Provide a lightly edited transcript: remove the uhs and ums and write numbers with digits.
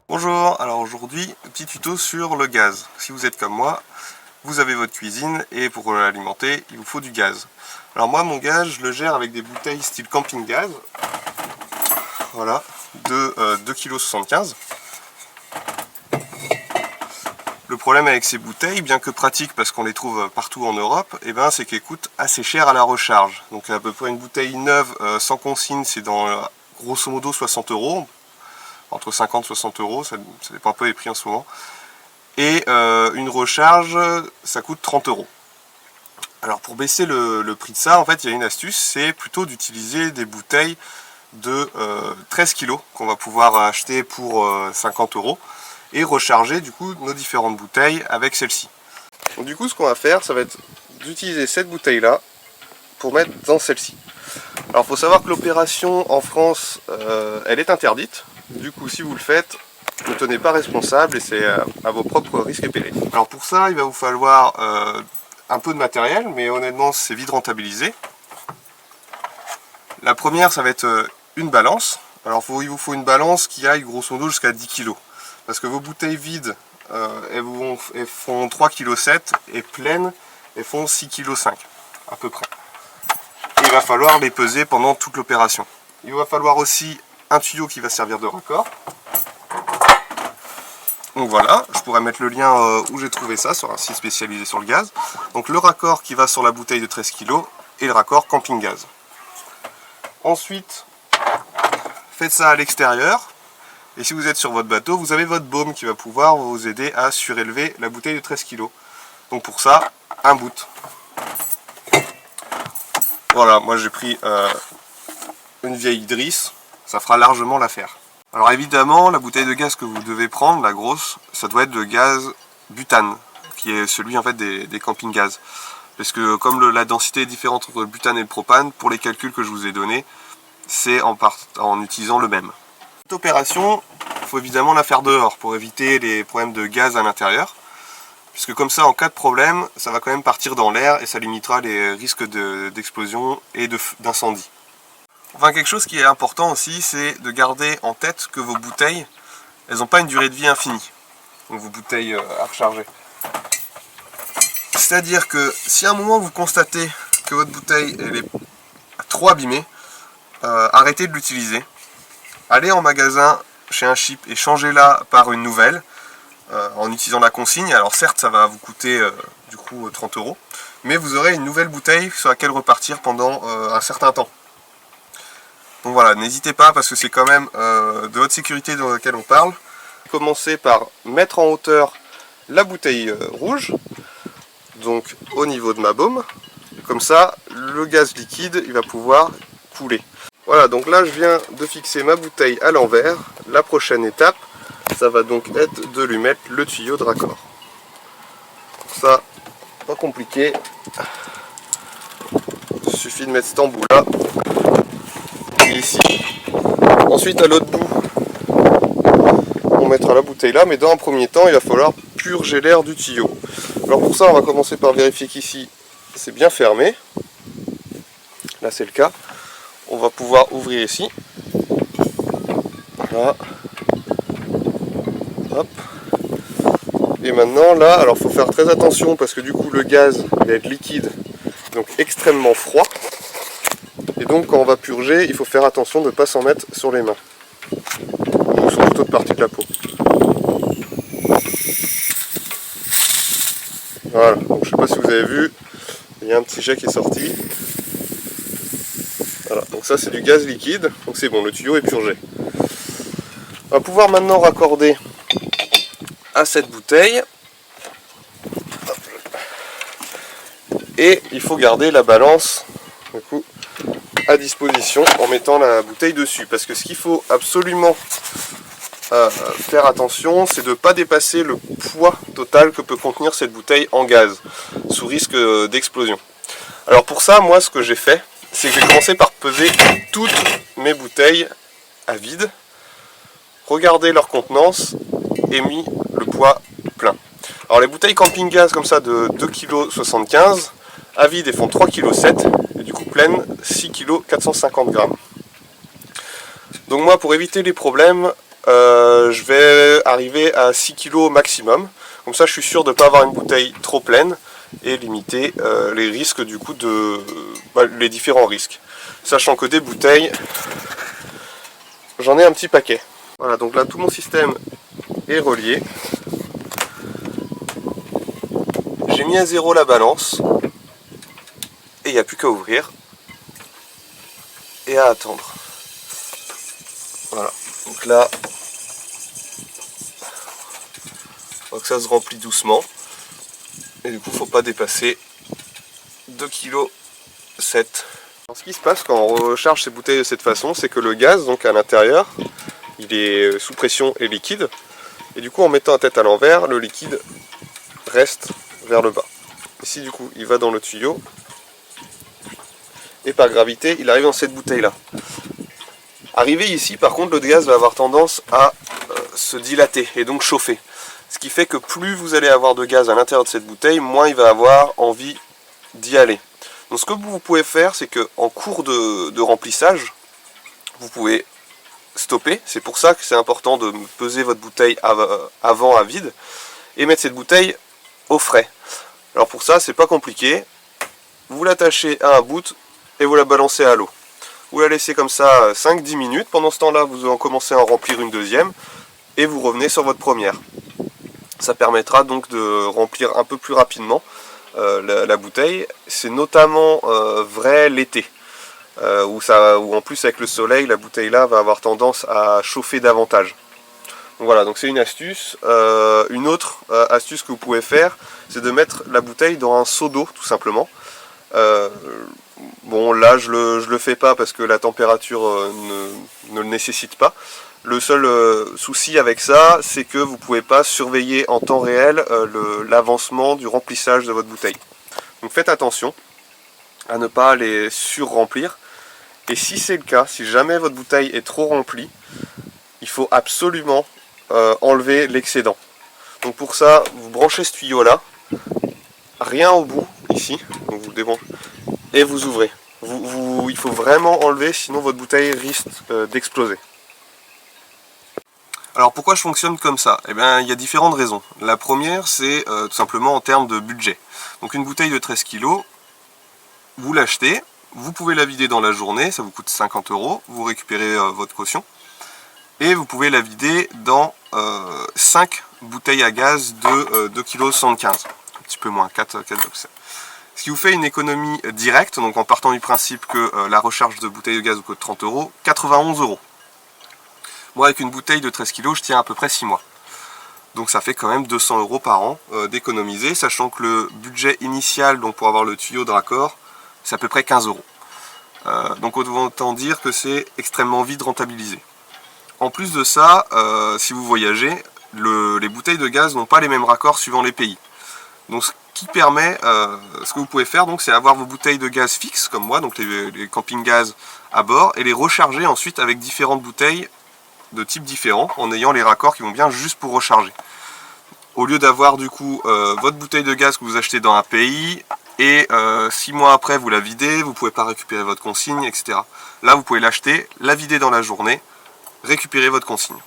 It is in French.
Bonjour, alors aujourd'hui, petit tuto sur le gaz. Si vous êtes comme moi, vous avez votre cuisine et pour l'alimenter, il vous faut du gaz. Alors moi, mon gaz, je le gère avec des bouteilles style camping gaz. Voilà, de 2,75 kg. Le problème avec ces bouteilles, bien que pratiques parce qu'on les trouve partout en Europe, c'est qu'elles coûtent assez cher à la recharge. Donc à peu près une bouteille neuve sans consigne, c'est dans grosso modo 60 €. Entre 50 et 60 €, ça dépend un peu des prix en ce moment. Et une recharge, ça coûte 30 €. Alors pour baisser le prix de ça, en fait, il y a une astuce, c'est plutôt d'utiliser des bouteilles de 13 kg qu'on va pouvoir acheter pour 50 € et recharger du coup nos différentes bouteilles avec celle-ci. Donc du coup, ce qu'on va faire, ça va être d'utiliser cette bouteille-là pour mettre dans celle-ci. Alors il faut savoir que l'opération en France, elle est interdite. Du coup, si vous le faites, ne tenez pas responsable et c'est à vos propres risques et périls. Alors pour ça, il va vous falloir un peu de matériel, mais honnêtement, c'est vite rentabilisé. La première, ça va être une balance. Alors il vous faut une balance qui aille grosso modo jusqu'à 10 kg. Parce que vos bouteilles vides, elles font 3,7 kg et pleines, elles font 6,5 kg à peu près. Et il va falloir les peser pendant toute l'opération. Il va falloir aussi un tuyau qui va servir de raccord. Donc voilà, je pourrais mettre le lien où j'ai trouvé ça, sur un site spécialisé sur le gaz. Donc le raccord qui va sur la bouteille de 13 kg et le raccord camping gaz. Ensuite, faites ça à l'extérieur. Et si vous êtes sur votre bateau, vous avez votre baume qui va pouvoir vous aider à surélever la bouteille de 13 kg. Donc pour ça, un bout. Voilà, moi j'ai pris une vieille drisse, ça fera largement l'affaire. Alors évidemment, la bouteille de gaz que vous devez prendre, la grosse, ça doit être de gaz butane, qui est celui en fait des camping gaz. Parce que comme la densité est différente entre le butane et le propane, pour les calculs que je vous ai donnés, c'est en utilisant le même. Cette opération, il faut évidemment la faire dehors pour éviter les problèmes de gaz à l'intérieur. Puisque comme ça, en cas de problème, ça va quand même partir dans l'air et ça limitera les risques d'explosion et d'incendie. Enfin, quelque chose qui est important aussi, c'est de garder en tête que vos bouteilles, elles n'ont pas une durée de vie infinie. Donc vos bouteilles à recharger. C'est-à-dire que si à un moment vous constatez que votre bouteille elle est trop abîmée, arrêtez de l'utiliser. Allez en magasin chez un chip et changez-la par une nouvelle en utilisant la consigne. Alors certes, ça va vous coûter du coup 30 €, mais vous aurez une nouvelle bouteille sur laquelle repartir pendant un certain temps. Donc voilà, n'hésitez pas parce que c'est quand même de votre sécurité dans laquelle on parle. Commencez par mettre en hauteur la bouteille rouge, donc au niveau de ma baume. Comme ça, le gaz liquide il va pouvoir couler. Voilà, donc là je viens de fixer ma bouteille à l'envers. La prochaine étape, ça va donc être de lui mettre le tuyau de raccord. Ça, pas compliqué. Il suffit de mettre cet embout là. Ici. Ensuite à l'autre bout, on mettra la bouteille là, mais dans un premier temps, il va falloir purger l'air du tuyau. Alors pour ça, on va commencer par vérifier qu'ici, c'est bien fermé. Là, c'est le cas. On va pouvoir ouvrir ici. Voilà. Hop. Et maintenant, là, alors il faut faire très attention parce que du coup, le gaz va être liquide, donc extrêmement froid. Et donc quand on va purger, il faut faire attention de ne pas s'en mettre sur les mains. Ou sur toute autre partie de la peau. Voilà, donc je ne sais pas si vous avez vu, il y a un petit jet qui est sorti. Voilà, donc ça c'est du gaz liquide, donc c'est bon, le tuyau est purgé. On va pouvoir maintenant raccorder à cette bouteille. Et il faut garder la balance, du coup, à disposition en mettant la bouteille dessus, parce que ce qu'il faut absolument faire attention, c'est de ne pas dépasser le poids total que peut contenir cette bouteille en gaz, sous risque d'explosion. Alors pour ça, moi ce que j'ai fait, c'est que j'ai commencé par peser toutes mes bouteilles à vide, regarder leur contenance et mis le poids plein. Alors les bouteilles camping gaz comme ça de 2,75 kg, à vide elles font 3,7 kg et du coup pleine 6,450 kg. Donc moi pour éviter les problèmes, je vais arriver à 6 kg maximum. Comme ça je suis sûr de ne pas avoir une bouteille trop pleine et limiter les risques du coup les différents risques. Sachant que des bouteilles, j'en ai un petit paquet. Voilà, donc là tout mon système est relié. J'ai mis à 0 la balance et il n'y a plus qu'à ouvrir et à attendre. Voilà, donc là on voit que ça se remplit doucement et du coup faut pas dépasser 2,7 kg. Ce qui se passe quand on recharge ces bouteilles de cette façon, c'est que le gaz donc à l'intérieur il est sous pression et liquide, et du coup en mettant la tête à l'envers, le liquide reste vers le bas. Ici du coup il va dans le tuyau et par gravité il arrive dans cette bouteille là. Arrivé ici par contre le gaz va avoir tendance à se dilater et donc chauffer. Ce qui fait que plus vous allez avoir de gaz à l'intérieur de cette bouteille, moins il va avoir envie d'y aller. Donc ce que vous pouvez faire, c'est qu'en cours de remplissage, vous pouvez stopper. C'est pour ça que c'est important de peser votre bouteille avant à vide et mettre cette bouteille au frais. Alors pour ça, c'est pas compliqué. Vous l'attachez à un bout et vous la balancez à l'eau. Vous la laissez comme ça 5-10 minutes. Pendant ce temps-là, vous en commencez à en remplir une deuxième et vous revenez sur votre première. Ça permettra donc de remplir un peu plus rapidement la bouteille. C'est notamment vrai l'été, où en plus avec le soleil, la bouteille là va avoir tendance à chauffer davantage. Donc voilà, donc c'est une astuce. Une autre astuce que vous pouvez faire, c'est de mettre la bouteille dans un seau d'eau tout simplement. Bon là je le fais pas parce que la température ne le nécessite pas. Le seul souci avec ça, c'est que vous ne pouvez pas surveiller en temps réel l'avancement du remplissage de votre bouteille. Donc faites attention à ne pas les sur-remplir. Et si c'est le cas, si jamais votre bouteille est trop remplie, il faut absolument enlever l'excédent. Donc pour ça, vous branchez ce tuyau là, rien au bout, ici, donc vous le débranchez, et vous ouvrez. Il faut vraiment enlever, sinon votre bouteille risque d'exploser. Alors pourquoi je fonctionne comme ça? Eh bien il y a différentes raisons. La première c'est tout simplement en termes de budget. Donc une bouteille de 13 kg, vous l'achetez, vous pouvez la vider dans la journée, ça vous coûte 50 €, vous récupérez votre caution. Et vous pouvez la vider dans 5 bouteilles à gaz de 2,75 kg. Un petit peu moins, 4,7 kg. Ce qui vous fait une économie directe, donc en partant du principe que la recharge de bouteille de gaz vous coûte 30 €, 91 €. Moi avec une bouteille de 13 kg, je tiens à peu près 6 mois. Donc ça fait quand même 200 € par an d'économiser, sachant que le budget initial donc pour avoir le tuyau de raccord, c'est à peu près 15 €. Donc autant dire que c'est extrêmement vite rentabilisé. En plus de ça, si vous voyagez, les bouteilles de gaz n'ont pas les mêmes raccords suivant les pays. Donc ce qui permet, ce que vous pouvez faire, c'est avoir vos bouteilles de gaz fixes, comme moi, donc les camping gaz à bord, et les recharger ensuite avec différentes bouteilles de types différents, en ayant les raccords qui vont bien juste pour recharger. Au lieu d'avoir du coup votre bouteille de gaz que vous achetez dans un pays, et 6 mois après vous la videz, vous ne pouvez pas récupérer votre consigne, etc. Là vous pouvez l'acheter, la vider dans la journée, récupérer votre consigne.